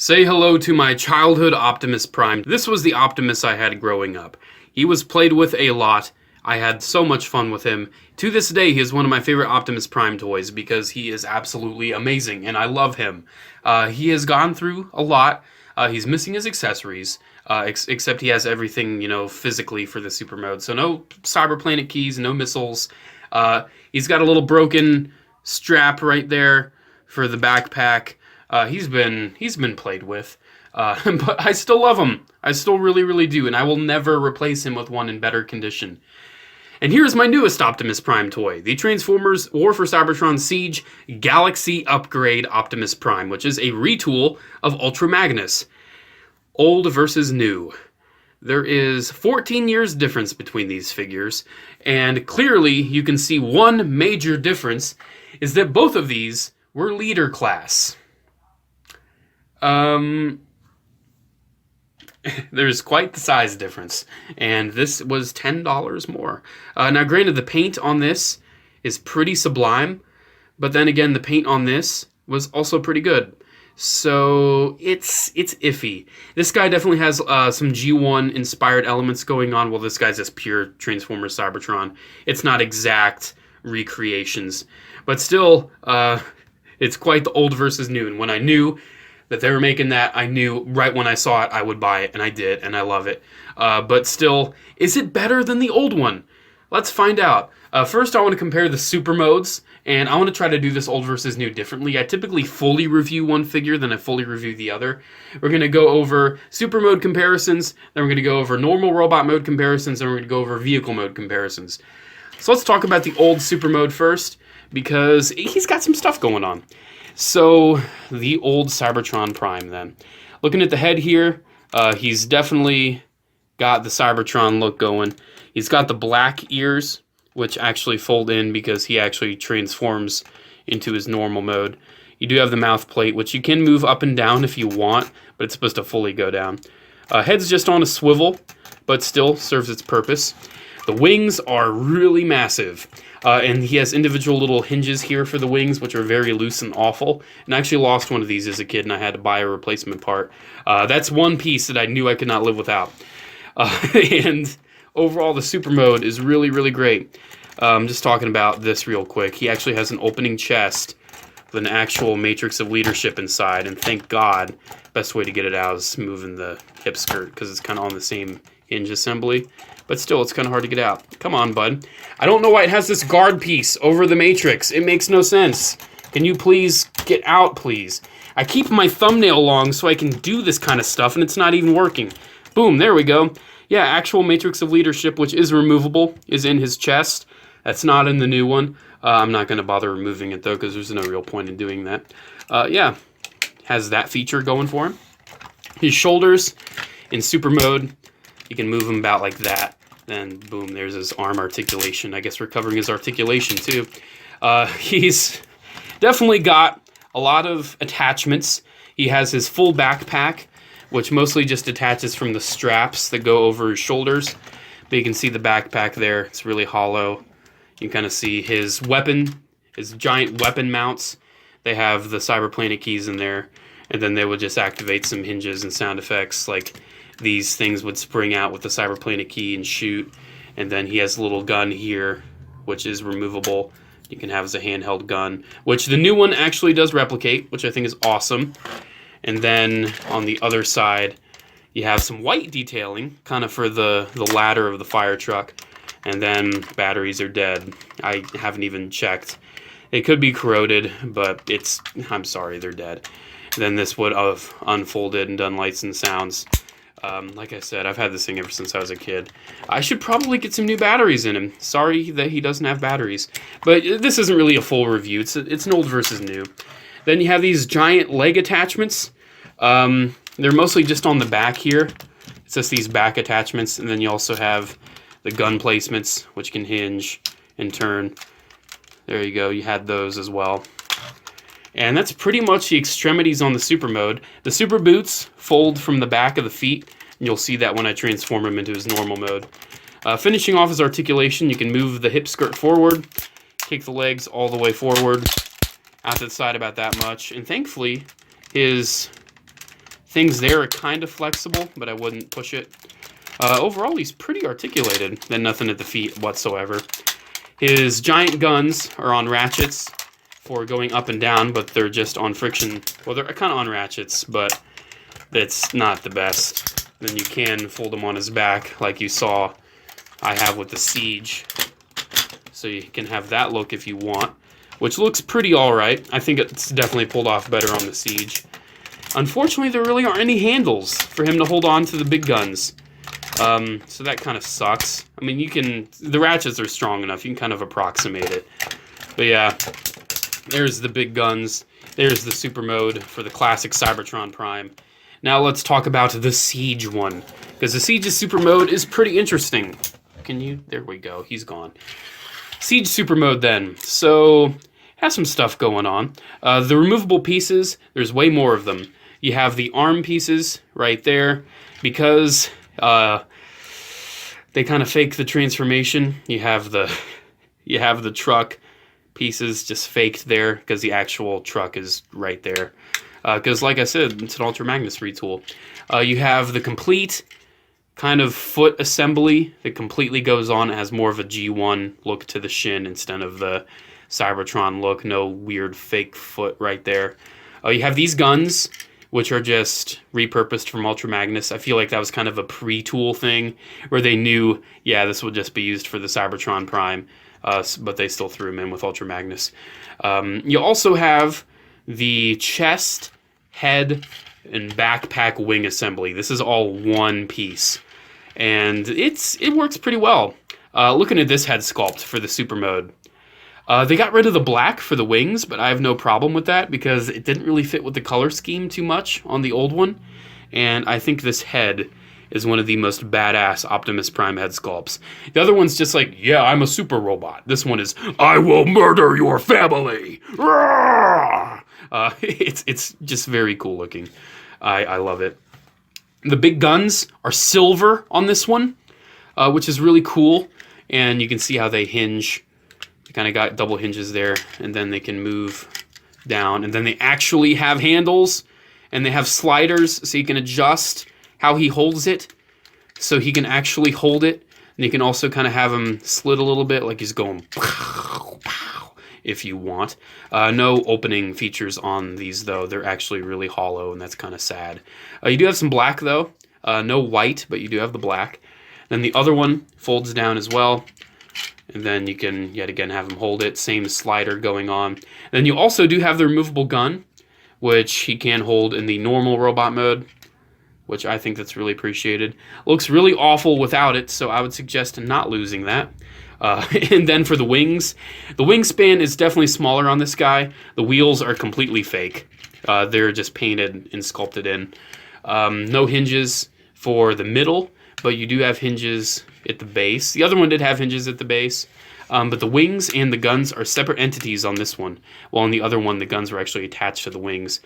Say hello to my childhood Optimus Prime. This was the Optimus I had growing up. He was played with a lot. I had so much fun with him. To this day, he is one of my favorite Optimus Prime toys because he is absolutely amazing and I love him. He has gone through a lot. He's missing his accessories, except he has everything, physically for the super mode. So no cyber planet keys, no missiles. He's got a little broken strap right there for the backpack. He's been played with, but I still love him. I still really, really do, and I will never replace him with one in better condition. And here's my newest Optimus Prime toy, the Transformers War for Cybertron Siege Galaxy Upgrade Optimus Prime, which is a retool of Ultra Magnus. Old versus new. There is 14 years difference between these figures, and clearly you can see one major difference is that both of these were leader class. There's quite the size difference, and this was $10 more. Now, granted, the paint on this is pretty sublime, but then again, the paint on this was also pretty good. So it's iffy. This guy definitely has some G1 inspired elements going on. Well, this guy's just pure Transformers Cybertron. It's not exact recreations, but still, it's quite the old versus new. And when I knew that they were making that, I knew right when I saw it I would buy it, and I did, and I love it. But still, is it better than the old one? Let's find out. First, I want to compare the super modes, and I want to try to do this old versus new differently. I typically fully review one figure, then I fully review the other. We're going to go over super mode comparisons, then we're going to go over normal robot mode comparisons, then we're going to go over vehicle mode comparisons. So let's talk about the old super mode first, because he's got some stuff going on. So, the old Cybertron Prime, then. Looking at the head here, he's definitely got the Cybertron look going. He's got the black ears, which actually fold in because he actually transforms into his normal mode. You do have the mouth plate, which you can move up and down if you want, but it's supposed to fully go down. Head's just on a swivel, but still serves its purpose. The wings are really massive, and he has individual little hinges here for the wings, which are very loose and awful. And I actually lost one of these as a kid, and I had to buy a replacement part. That's one piece that I knew I could not live without. And overall, the super mode is really, really great. Just talking about this real quick. He actually has an opening chest with an actual matrix of leadership inside, and thank God, best way to get it out is moving the hip skirt, because it's kind of on the same hinge assembly. But still, it's kind of hard to get out. Come on, bud. I don't know why it has this guard piece over the matrix. It makes no sense. Can you please get out, please? I keep my thumbnail long so I can do this kind of stuff, and it's not even working. Boom, there we go. Yeah, actual matrix of leadership, which is removable, is in his chest. That's not in the new one. I'm not going to bother removing it, though, because there's no real point in doing that. Yeah, has that feature going for him. His shoulders, in super mode, you can move them about like that. Then, boom, there's his arm articulation. I guess we're covering his articulation, too. He's definitely got a lot of attachments. He has his full backpack, which mostly just attaches from the straps that go over his shoulders. But you can see the backpack there. It's really hollow. You can kind of see his weapon, his giant weapon mounts. They have the cyber planet keys in there. And then they would just activate some hinges and sound effects, like these things would spring out with the cyber planet key and shoot. And then he has a little gun here, which is removable. You can have as a handheld gun, which the new one actually does replicate, which I think is awesome. And then on the other side, you have some white detailing, kind of for the ladder of the fire truck. And then batteries are dead. I haven't even checked. They could be corroded, but I'm sorry, they're dead. Then this would have unfolded and done lights and sounds. Like I said, I've had this thing ever since I was a kid. I should probably get some new batteries in him. Sorry that he doesn't have batteries. But this isn't really a full review. It's an old versus new. Then you have these giant leg attachments. They're mostly just on the back here. It's just these back attachments. And then you also have the gun placements, which can hinge and turn. There you go. You had those as well. And that's pretty much the extremities on the super mode. The super boots fold from the back of the feet, and you'll see that when I transform him into his normal mode. Finishing off his articulation, you can move the hip skirt forward, kick the legs all the way forward, out to the side about that much, and thankfully his Things there are kind of flexible, but I wouldn't push it. Overall, he's pretty articulated, then nothing at the feet whatsoever. His giant guns are on ratchets for going up and down, but they're just on friction. Well, they're kind of on ratchets, but that's not the best. Then you can fold him on his back, like you saw I have with the Siege. So you can have that look if you want, which looks pretty alright. I think it's definitely pulled off better on the Siege. Unfortunately, there really aren't any handles for him to hold on to the big guns. So that kind of sucks. I mean, the ratchets are strong enough, you can kind of approximate it. But yeah, there's the big guns. There's the super mode for the classic Cybertron Prime. Now let's talk about the Siege one, because the Siege's super mode is pretty interesting. There we go, he's gone. Siege super mode then. So, has some stuff going on. The removable pieces, there's way more of them. You have the arm pieces right there, because they kind of fake the transformation. You have the truck pieces just faked there, because the actual truck is right there. Because like I said, it's an Ultra Magnus retool. You have the complete kind of foot assembly that completely goes on. It has more of a G1 look to the shin instead of the Cybertron look. No weird fake foot right there. You have these guns, which are just repurposed from Ultra Magnus. I feel like that was kind of a pre-tool thing where they knew, yeah, this would just be used for the Cybertron Prime, but they still threw him in with Ultra Magnus. You also have the chest, head, and backpack wing assembly. This is all one piece, and it works pretty well. Looking at this head sculpt for the super mode, they got rid of the black for the wings, but I have no problem with that because it didn't really fit with the color scheme too much on the old one, and I think this head is one of the most badass Optimus Prime head sculpts. The other one's just like, yeah, I'm a super robot. This one is, I will murder your family. It's just very cool looking. I love it. The big guns are silver on this one, which is really cool. And you can see how they hinge. They kind of got double hinges there, and then they can move down. And then they actually have handles, and they have sliders, so you can adjust how he holds it, so he can actually hold it. And you can also kind of have him slid a little bit, like he's going pow, pow, if you want. No opening features on these, though. They're actually really hollow, and that's kind of sad. You do have some black, though. No white, but you do have the black. Then the other one folds down as well. And then you can, yet again, have him hold it. Same slider going on. Then you also do have the removable gun, which he can hold in the normal robot mode, which I think that's really appreciated. Looks really awful without it, so I would suggest not losing that. And then for the wings, the wingspan is definitely smaller on this guy. The wheels are completely fake. They're just painted and sculpted in. No hinges for the middle, but you do have hinges at the base. The other one did have hinges at the base, but the wings and the guns are separate entities on this one, while on the other one the guns were actually attached to the wings.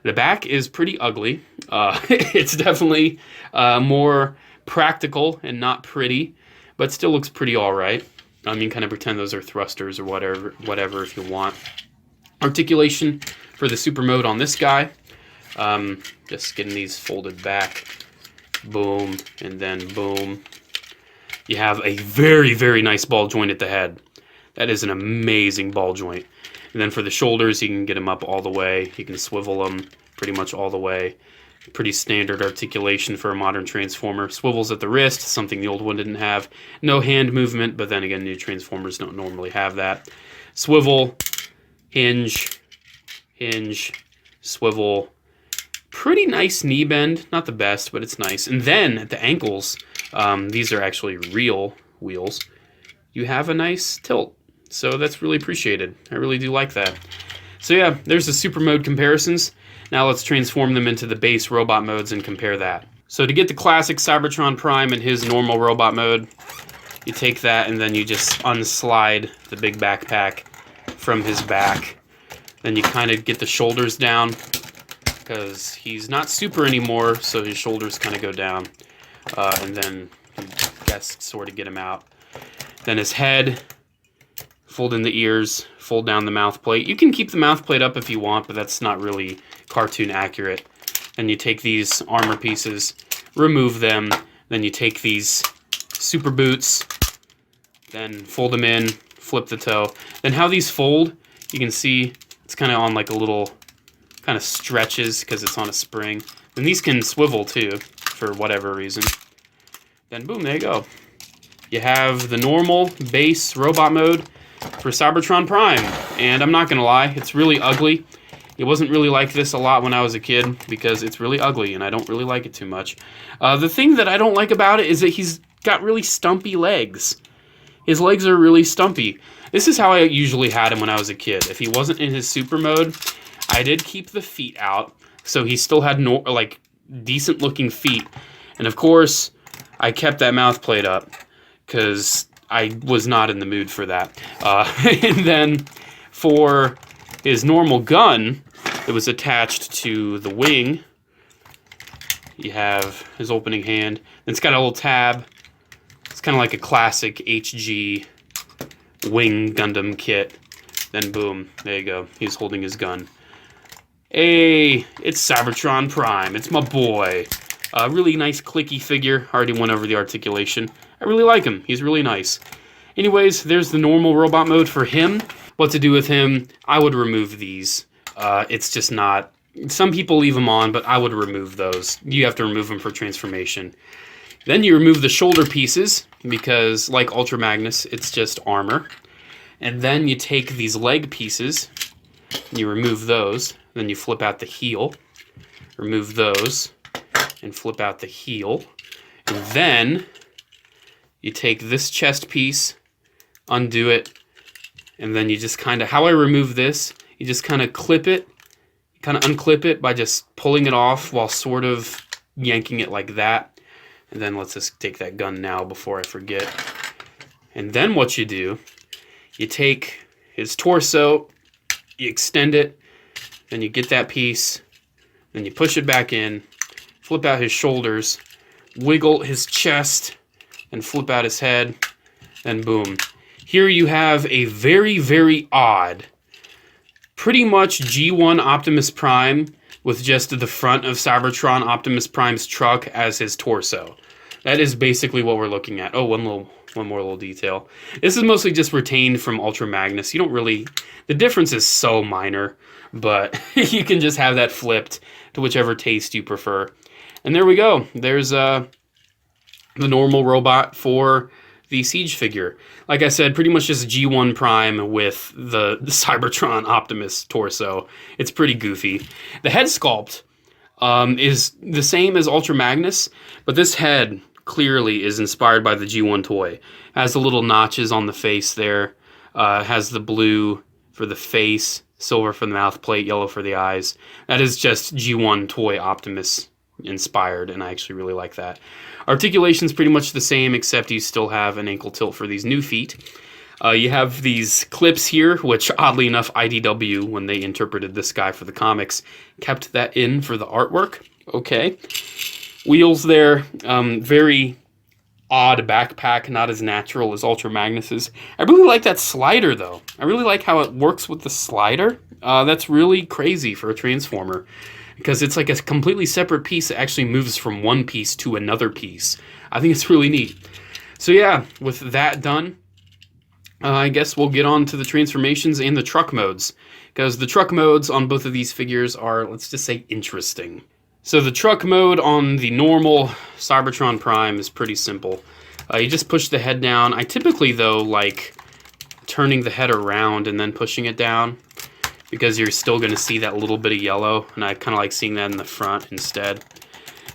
The back is pretty ugly. It's definitely more practical and not pretty, but still looks pretty alright. You can kind of pretend those are thrusters or whatever if you want. Articulation for the super mode on this guy. Just getting these folded back. Boom, and then boom. You have a very, very nice ball joint at the head. That is an amazing ball joint. And then for the shoulders, you can get them up all the way. You can swivel them pretty much all the way. Pretty standard articulation for a modern Transformer. Swivels at the wrist, something the old one didn't have. No hand movement, but then again, new Transformers don't normally have that. Swivel, hinge, hinge, swivel. Pretty nice knee bend. Not the best, but it's nice. And then at the ankles, these are actually real wheels. You have a nice tilt. So that's really appreciated. I really do like that. So yeah, there's the super mode comparisons. Now let's transform them into the base robot modes and compare that. So to get the classic Cybertron Prime in his normal robot mode, you take that and then you just unslide the big backpack from his back. Then you kind of get the shoulders down because he's not super anymore, so his shoulders kind of go down. And then you guess sort of get him out. Then his head. Fold in the ears, fold down the mouth plate. You can keep the mouth plate up if you want, but that's not really cartoon accurate. Then you take these armor pieces, remove them. Then you take these super boots, then fold them in, flip the toe. Then how these fold, you can see it's kind of on like a little, kind of stretches because it's on a spring. And these can swivel too, for whatever reason. Then boom, there you go. You have the normal base robot mode for Cybertron Prime. And I'm not gonna lie, it's really ugly. It wasn't really like this a lot when I was a kid because it's really ugly and I don't really like it too much. The thing that I don't like about it is that he's got really stumpy legs. His legs are really stumpy. This is how I usually had him when I was a kid. If he wasn't in his super mode, I did keep the feet out, so he still had like decent looking feet. And of course, I kept that mouth plate up because I was not in the mood for that. And then for his normal gun, it was attached to the wing. You have his opening hand. It's got a little tab. It's kind of like a classic HG wing Gundam kit. Then boom, there you go. He's holding his gun. Hey, it's Cybertron Prime. It's my boy. A really nice clicky figure. Already went over the articulation. I really like him. He's really nice. Anyways, there's the normal robot mode for him. What to do with him? I would remove these. It's just not... Some people leave them on, but I would remove those. You have to remove them for transformation. Then you remove the shoulder pieces, because like Ultra Magnus, it's just armor. And then you take these leg pieces, you remove those, then you flip out the heel, remove those, and flip out the heel. And then you take this chest piece, undo it, and then you just kind of, how I remove this, you just kind of clip it, kind of unclip it by just pulling it off while sort of yanking it like that. And then let's just take that gun now before I forget. And then what you do, you take his torso, you extend it, then you get that piece, then you push it back in, flip out his shoulders, wiggle his chest, and flip out his head, and boom. Here you have a very, very odd, pretty much G1 Optimus Prime with just the front of Cybertron Optimus Prime's truck as his torso. That is basically what we're looking at. Oh, one more little detail. This is mostly just retained from Ultra Magnus. You don't really... The difference is so minor, but you can just have that flipped to whichever taste you prefer. And there we go. There's the normal robot for the Siege figure. Like I said, pretty much just G1 Prime with the Cybertron Optimus torso. It's pretty goofy. The head sculpt is the same as Ultra Magnus, but this head clearly is inspired by the G1 toy. Has the little notches on the face there. Has the blue for the face, silver for the mouth plate, yellow for the eyes. That is just G1 toy Optimus inspired, and I actually really like that. Articulation's pretty much the same, except you still have an ankle tilt for these new feet. You have these clips here, which oddly enough IDW, when they interpreted this guy for the comics, kept that in for the artwork. Okay. Wheels there, very odd backpack, not as natural as Ultra Magnus's. I really like that slider though. I really like how it works with the slider. That's really crazy for a Transformer, because it's like a completely separate piece that actually moves from one piece to another piece. I think it's really neat. So yeah, with that done, I guess we'll get on to the transformations and the truck modes, because the truck modes on both of these figures are, let's just say, interesting. So the truck mode on the normal Cybertron Prime is pretty simple. You just push the head down. I typically, though, like turning the head around and then pushing it down, because you're still going to see that little bit of yellow, and I kind of like seeing that in the front instead.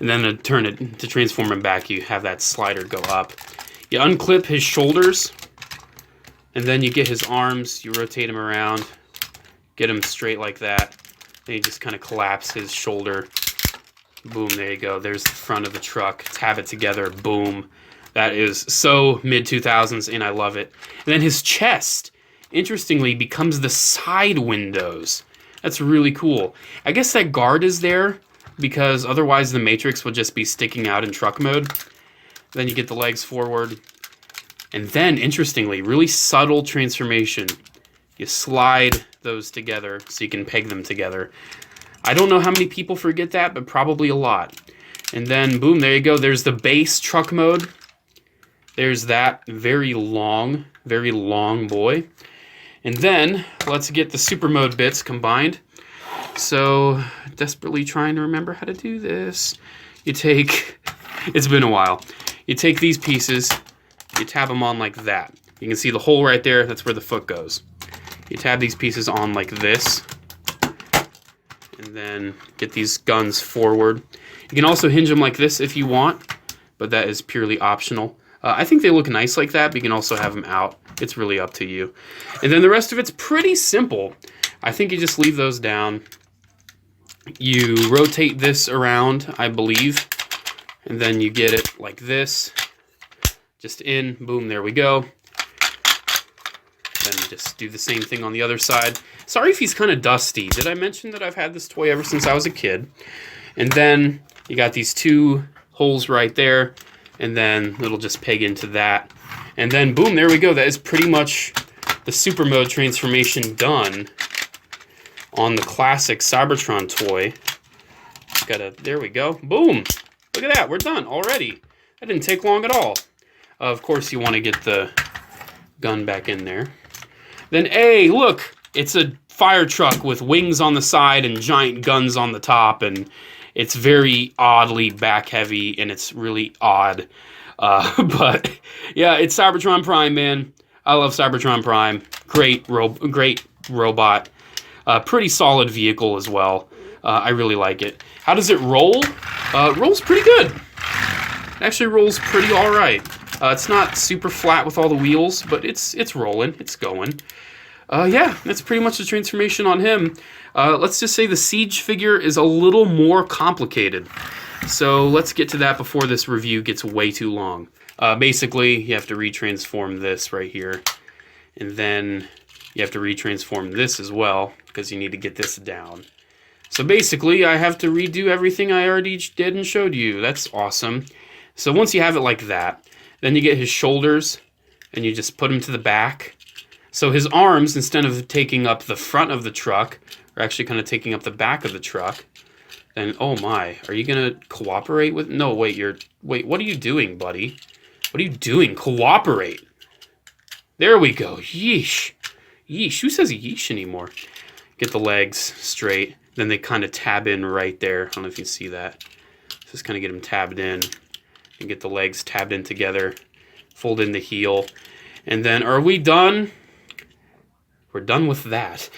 And then to turn it, to transform him back, you have that slider go up. You unclip his shoulders, and then you get his arms, you rotate him around, get him straight like that. Then you just kind of collapse his shoulder. Boom, there you go. There's the front of the truck. Tab it together, boom. That is so mid-2000s, and I love it. And then his chest, interestingly, becomes the side windows. That's really cool. I guess that guard is there because otherwise the Matrix would just be sticking out in truck mode. Then you get the legs forward. And then, interestingly, really subtle transformation. You slide those together so you can peg them together. I don't know how many people forget that, but probably a lot. And then, boom, there you go. There's the base truck mode. There's that very long boy. And then, let's get the super mode bits combined. So, desperately trying to remember how to do this. You take, it's been a while. You take these pieces, you tab them on like that. You can see the hole right there, that's where the foot goes. You tab these pieces on like this, and then get these guns forward. You can also hinge them like this if you want, but that is purely optional. I think they look nice like that, but you can also have them out. It's really up to you. And then the rest of it's pretty simple. I think you just leave those down. You rotate this around, I believe, and then you get it like this. Just in, boom, there we go. Then just do the same thing on the other side. Sorry if he's kind of dusty. Did I mention that I've had this toy ever since I was a kid? And then you got these two holes right there, and then it'll just peg into that. And then, boom, there we go. That is pretty much the super mode transformation done on the classic Cybertron toy. There we go. Boom! Look at that, we're done already. That didn't take long at all. Of course, you want to get the gun back in there. Then A, look, it's a fire truck with wings on the side and giant guns on the top, and it's very oddly back heavy, and it's really odd. But yeah, it's Cybertron Prime, man. I love Cybertron Prime. Great robot. Pretty solid vehicle as well. I really like it. How does it roll? Rolls pretty good. It actually rolls pretty all right. It's not super flat with all the wheels, but it's rolling. It's going. Yeah, that's pretty much the transformation on him. Let's just say the Siege figure is a little more complicated. So let's get to that before this review gets way too long. Basically, you have to retransform this right here. And then you have to retransform this as well, because you need to get this down. So basically, I have to redo everything I already did and showed you. That's awesome. So once you have it like that, then you get his shoulders, and you just put them to the back. So his arms, instead of taking up the front of the truck, are actually kind of taking up the back of the truck. Then, oh my, are you going to cooperate with... No, wait, wait, what are you doing, buddy? What are you doing? Cooperate. There we go. Yeesh. Yeesh. Who says yeesh anymore? Get the legs straight. Then they kind of tab in right there. I don't know if you see that. Just kind of get them tabbed in. And get the legs tabbed in together. Fold in the heel. And then, are we done? We're done with that.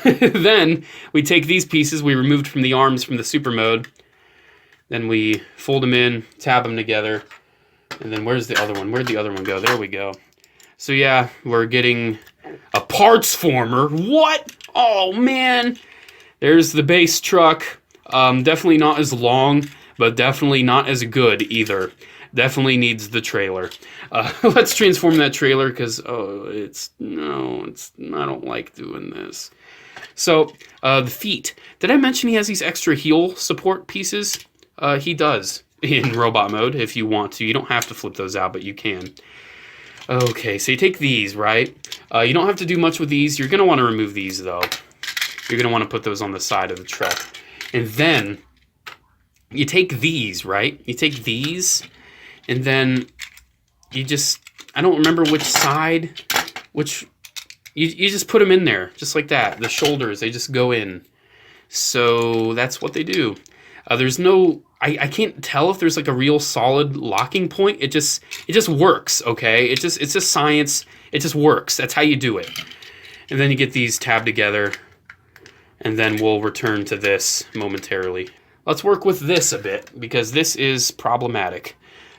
Then we take these pieces we removed from the arms from the super mode. Then we fold them in, tab them together. And then where's the other one? Where'd the other one go? There we go. So yeah, we're getting a parts former. What? Oh man. There's the base truck. Definitely not as long, but definitely not as good either. Definitely needs the trailer. Let's transform that trailer because, I don't like doing this. So, the feet. Did I mention he has these extra heel support pieces? He does in robot mode if you want to. You don't have to flip those out, but you can. Okay, so you take these, right? You don't have to do much with these. You're going to want to remove these, though. You're going to want to put those on the side of the truck. And then you take these, right? You take these, and then you just, I don't remember which side, you just put them in there, just like that. The shoulders, they just go in. So that's what they do. There's no, I can't tell if there's like a real solid locking point. It just works, okay? It's just science. It just works. That's how you do it. And then you get these tabbed together, and then we'll return to this momentarily. Let's work with this a bit, because this is problematic.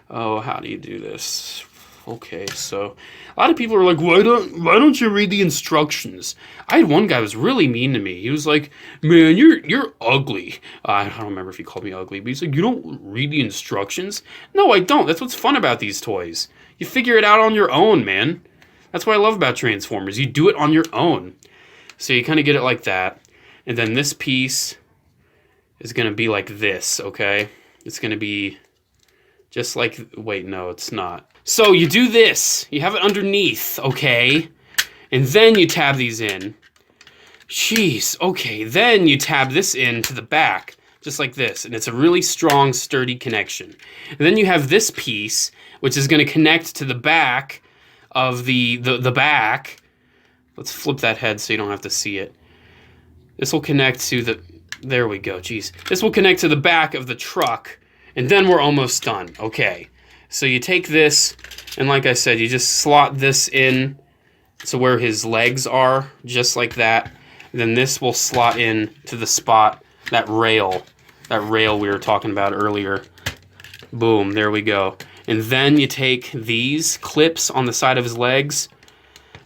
Oh, how do you do this? Okay, so a lot of people are like, why don't you read the instructions? I had one guy who was really mean to me. He was like, man, you're ugly. I don't remember if he called me ugly, but he's like, you don't read the instructions? No, I don't. That's what's fun about these toys. You figure it out on your own, man. That's what I love about Transformers. You do it on your own. So you kind of get it like that. And then this piece is going to be like this, okay? It's going to be just like, wait, no, it's not. So you do this. You have it underneath, okay? And then you tab these in. Jeez, okay, then you tab this in to the back, just like this, and it's a really strong, sturdy connection. And then you have this piece, which is going to connect to the back of the back. Let's flip that head so you don't have to see it. This will connect to the... There we go, jeez. This will connect to the back of the truck, and then we're almost done. Okay, so you take this, and like I said, you just slot this in to where his legs are, just like that. Then this will slot in to the spot, that rail we were talking about earlier. Boom, there we go. And then you take these clips on the side of his legs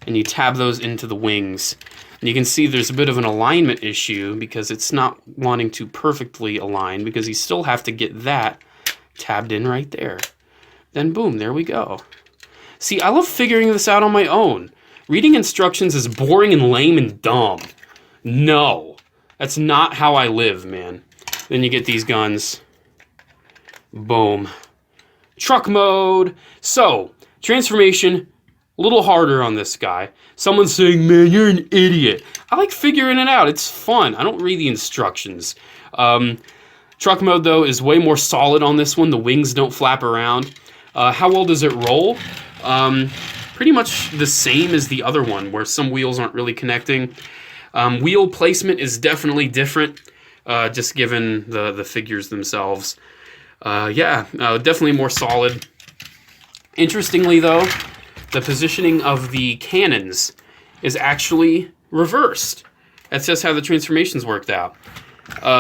and you tab those into the wings. And you can see there's a bit of an alignment issue because it's not wanting to perfectly align because you still have to get that tabbed in right there. Then boom, there we go. See, I love figuring this out on my own. Reading instructions is boring and lame and dumb. No, that's not how I live, man. Then you get these guns. Boom. Truck mode. So, transformation, a little harder on this guy. Someone's saying, man, you're an idiot. I like figuring it out. It's fun. I don't read the instructions. Truck mode, though, is way more solid on this one. The wings don't flap around. How well does it roll? Pretty much the same as the other one, where some wheels aren't really connecting. Wheel placement is definitely different, just given the figures themselves. Definitely more solid. Interestingly, though, the positioning of the cannons is actually reversed. That's just how the transformations worked out.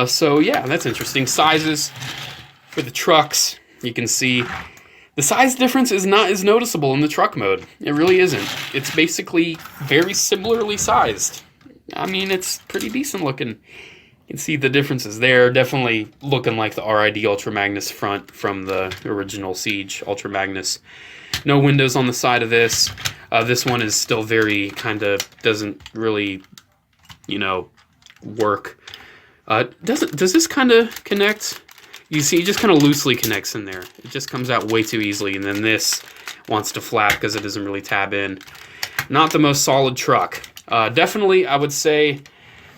So yeah, that's interesting. Sizes for the trucks, you can see the size difference is not as noticeable in the truck mode. It really isn't. It's basically very similarly sized. I mean, it's pretty decent looking. You can see the differences there. Definitely looking like the RID Ultra Magnus front from the original Siege Ultra Magnus. No windows on the side of this. This one is still very kind of doesn't really, work. Does this kind of connect? You see, it just kind of loosely connects in there. It just comes out way too easily, and then this wants to flap because it doesn't really tab in. Not the most solid truck. Definitely, I would say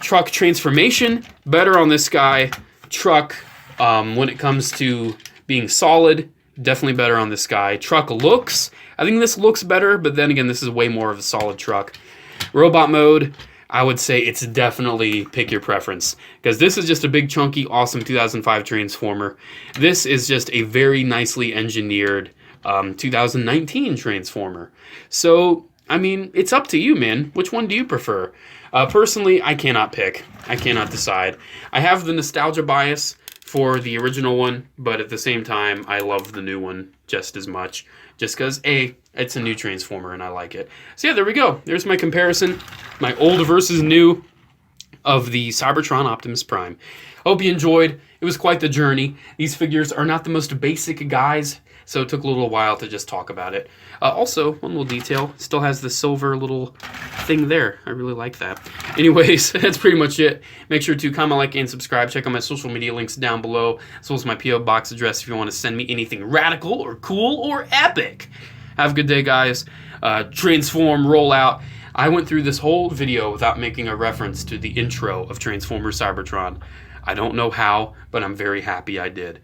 truck transformation, better on this guy. Truck, when it comes to being solid, definitely better on this guy. Truck looks, I think this looks better, but then again, this is way more of a solid truck. Robot mode, I would say it's definitely pick your preference, because this is just a big, chunky, awesome 2005 Transformer. This is just a very nicely engineered 2019 Transformer. So, I mean, it's up to you, man. Which one do you prefer? Personally, I cannot pick. I cannot decide. I have the nostalgia bias for the original one, but at the same time, I love the new one just as much. Just because, A, it's a new Transformer and I like it. So yeah, there we go. There's my comparison. My old versus new of the Cybertron Optimus Prime. Hope you enjoyed. It was quite the journey. These figures are not the most basic guys, so it took a little while to just talk about it. Also, one little detail, still has the silver little thing there. I really like that. Anyways, that's pretty much it. Make sure to comment, like, and subscribe. Check out my social media links down below, as well as my P.O. Box address if you want to send me anything radical or cool or epic. Have a good day, guys. Transform, roll out. I went through this whole video without making a reference to the intro of Transformers Cybertron. I don't know how, but I'm very happy I did.